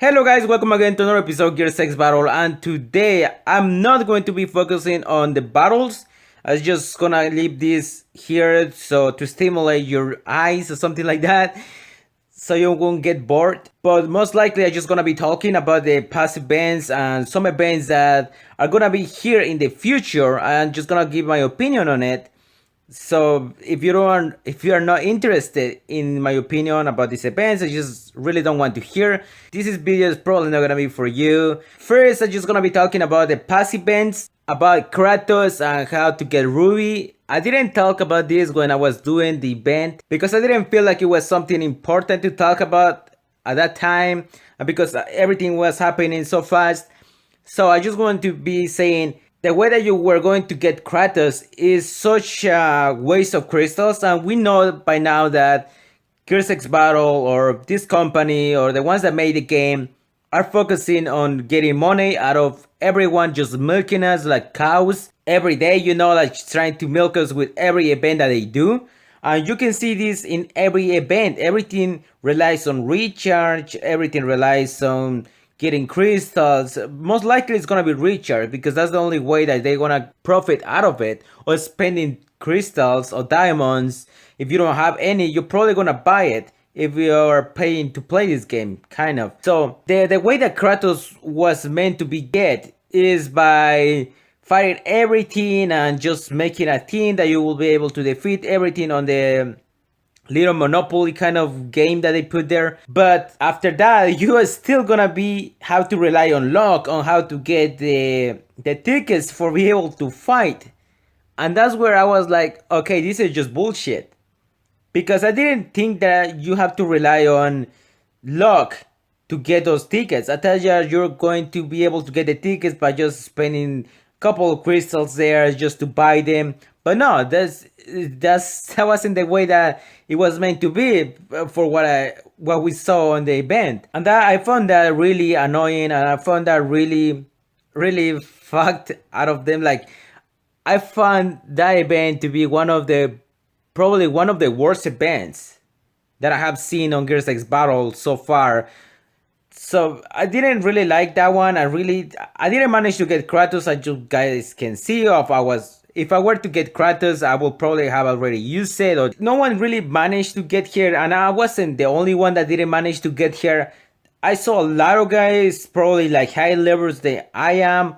Hello guys, welcome again to another episode of Gear 6 Battle, and today I'm not going to be focusing on the battles. I'm just gonna leave this here so to stimulate your eyes or something like that, so you won't get bored. But most likely I'm just gonna be talking about the past events and some events that are gonna be here in the future. I'm just gonna give my opinion on it. So if you are not interested in my opinion about these events, I just really don't want to hear. This video is probably not gonna be for you. First, I'm just gonna be talking about the past events, about Kratos and how to get Ruby. I didn't talk about this when I was doing the event because I didn't feel like it was something important to talk about at that time, because everything was happening so fast. So I just want to be saying the way that you were going to get Kratos is such a waste of crystals, and we know by now that Gears X Battle or this company or the ones that made the game are focusing on getting money out of everyone, just milking us like cows every day, like trying to milk us with every event that they do. And you can see this in every event. Everything relies on recharge, everything relies on getting crystals. Most likely it's gonna be recharge because that's the only way that they're gonna profit out of it, or spending crystals or diamonds. If you don't have any, you're probably gonna buy it if you are paying to play this game, kind of. So the way that Kratos was meant to be get is by fighting everything and just making a team that you will be able to defeat everything on the little Monopoly kind of game that they put there. But after that, you are still gonna be have to rely on luck on how to get the tickets for be able to fight. And that's where I was like, okay, this is just bullshit. Because I didn't think that you have to rely on luck to get those tickets. I thought you're going to be able to get the tickets by just spending a couple of crystals there just to buy them. But no, that wasn't the way that it was meant to be for what we saw on the event. And that I found that really annoying, and I found that really fucked out of them. Like, I found that event to be probably one of the worst events that I have seen on Gears X Battle so far. So I didn't really like that one. I didn't manage to get Kratos, as you guys can see. If I were to get Kratos, I would probably have already used it. Or no one really managed to get here, and I wasn't the only one that didn't manage to get here. I saw a lot of guys, probably like high levels than I am,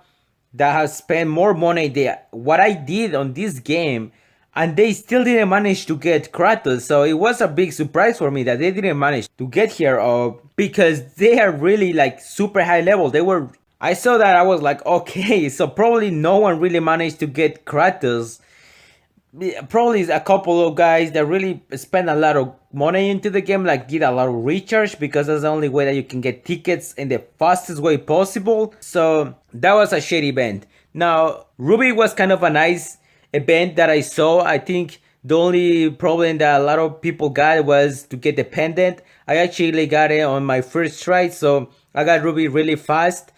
that have spent more money than what I did on this game, and they still didn't manage to get Kratos. So it was a big surprise for me that they didn't manage to get here, because they are really like super high level. I saw that, I was like, okay, so probably no one really managed to get Kratos. Probably a couple of guys that really spend a lot of money into the game, like did a lot of recharge, because that's the only way that you can get tickets in the fastest way possible. So that was a shitty event. Now, Ruby was kind of a nice event that I saw. I think the only problem that a lot of people got was to get the pendant. I actually got it on my first try, so I got Ruby really fast.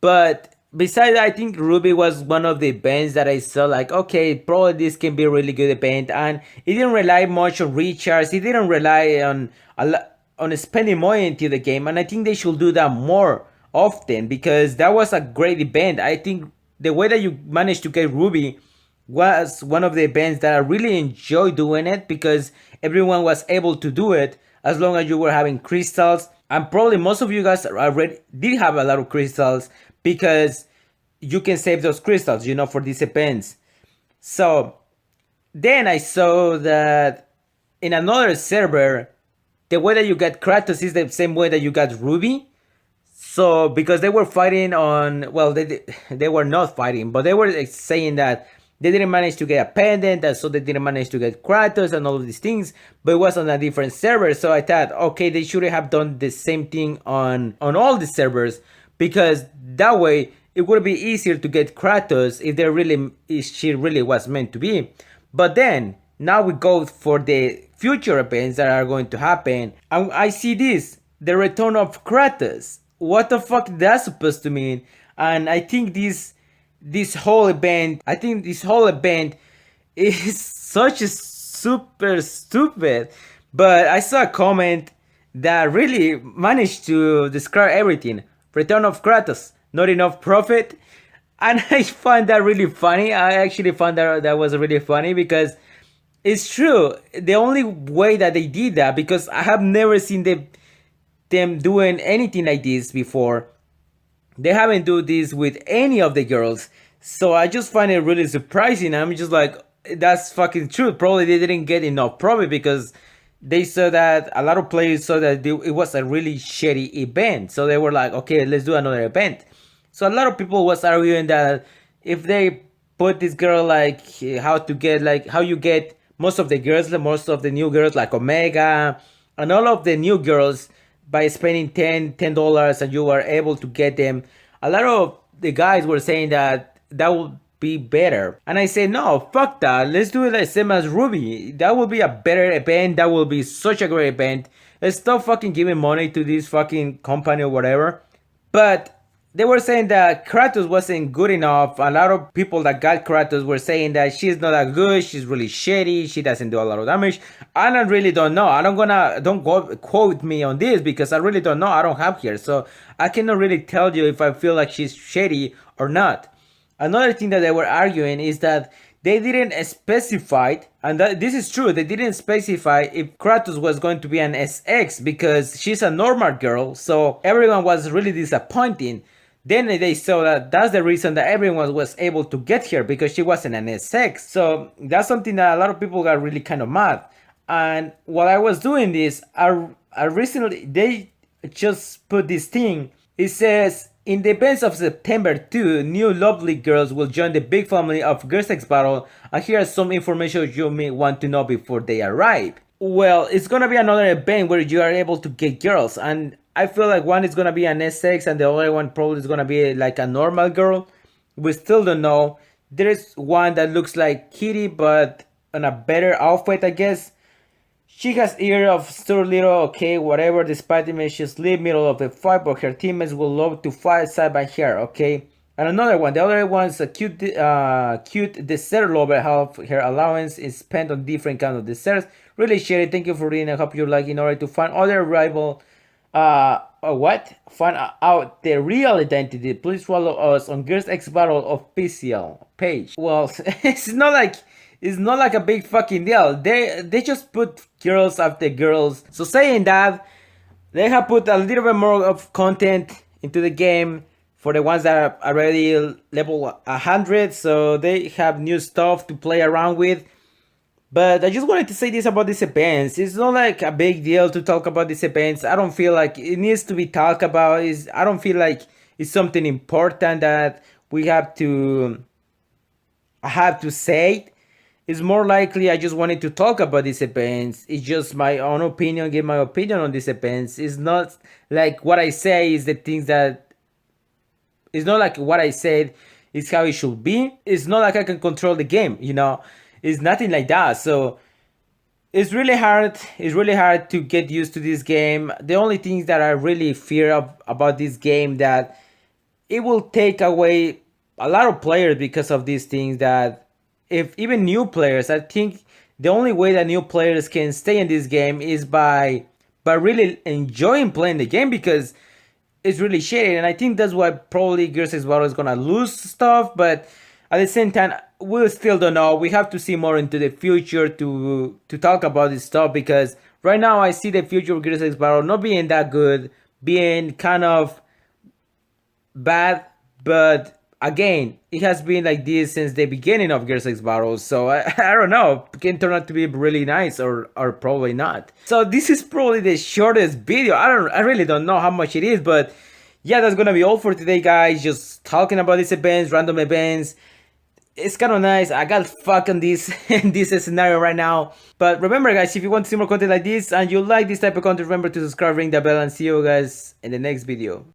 But besides that, I think Ruby was one of the events that I saw like, okay, probably this can be a really good event, and it didn't rely much on recharge. It didn't rely on spending money into the game, and I think they should do that more often, because that was a great event. I think the way that you managed to get Ruby was one of the events that I really enjoyed doing it, because everyone was able to do it as long as you were having crystals. And probably most of you guys already did have a lot of crystals, because you can save those crystals, for these events. So then I saw that in another server, the way that you get Kratos is the same way that you got Ruby. So because they were fighting on, well, they were not fighting, but they were saying that they didn't manage to get a pendant, and so they didn't manage to get Kratos and all of these things, but it was on a different server. So I thought, okay, they should have done the same thing on all the servers, because that way it would be easier to get Kratos if she really was meant to be. But then now we go for the future events that are going to happen, and I see the return of Kratos. What the fuck that's supposed to mean? And I think this whole event is such a super stupid. But I saw a comment that really managed to describe everything. Return of Kratos, not enough profit. And I find that really funny. I actually found that was really funny because it's true. The only way that they did that, because I have never seen them doing anything like this before. They haven't do this with any of the girls. So I just find it really surprising. I'm just like, that's fucking true. Probably they didn't get enough profit because they saw that a lot of players saw that it was a really shitty event. So they were like, okay, let's do another event. So a lot of people was arguing that if they put this girl like how you get most of the girls, most of the new girls like Omega and all of the new girls by spending $10 and you were able to get them. A lot of the guys were saying that that would be better. And I say, no, fuck that. Let's do it like same as Ruby. That will be a better event. That will be such a great event. Stop fucking giving money to this fucking company or whatever. But they were saying that Kratos wasn't good enough. A lot of people that got Kratos were saying that she's not that good. She's really shitty. She doesn't do a lot of damage. I really don't know. Don't go quote me on this because I really don't know. I don't have here, so I cannot really tell you if I feel like she's shitty or not. Another thing that they were arguing is that they didn't specify, and this is true, they didn't specify if Kratos was going to be an SX because she's a normal girl, so everyone was really disappointing. Then they saw that that's the reason that everyone was able to get here because she wasn't an SX. So that's something that a lot of people got really kind of mad. And while I was doing this, I recently, they just put this thing. It says, in the events of September 2, new lovely girls will join the big family of Girls X Battle, and here are some information you may want to know before they arrive. Well, it's gonna be another event where you are able to get girls, and I feel like one is gonna be an SX and the other one probably is gonna be like a normal girl. We still don't know. There's one that looks like Kitty but on a better outfit, I guess. She has ear of Stuart Little, okay, whatever, despite the she's leave middle of the fight, but her teammates will love to fight side by her, okay? And another one, the other one is a cute dessert lover. Half her allowance is spent on different kinds of desserts. Really shitty. Thank you for reading. I hope you like in order to find other rival. Find out the real identity. Please follow us on Girls X Battle official page. Well, it's not like a big fucking deal. They just put girls after girls. So saying that, they have put a little bit more of content into the game for the ones that are already level 100. So they have new stuff to play around with. But I just wanted to say this about these events. It's not like a big deal to talk about these events. I don't feel like it needs to be talked about. I don't feel like it's something important that we have to say. It's more likely I just wanted to talk about these events. It's just my own opinion, give my opinion on these events. It's not like what I say is the things that. It's not like what I said is how it should be. It's not like I can control the game, you know? It's nothing like that. So it's really hard. It's really hard to get used to this game. The only things that I really fear about this game that it will take away a lot of players because of these things that if even new players, I think the only way that new players can stay in this game is by really enjoying playing the game because it's really shitty. And I think that's why probably Gears X Battle is gonna lose stuff, but at the same time, we still don't know. We have to see more into the future to talk about this stuff because right now I see the future of Gears X Battle not being that good, being kind of bad, but again, it has been like this since the beginning of Gears X Battle, so I don't know, it can turn out to be really nice or probably not. So this is probably the shortest video. I really don't know how much it is, but yeah, that's gonna be all for today, guys. Just talking about these events, random events. It's kind of nice. I got fucking this in this scenario right now. But remember, guys, if you want to see more content like this and you like this type of content, remember to subscribe, ring the bell, and see you guys in the next video.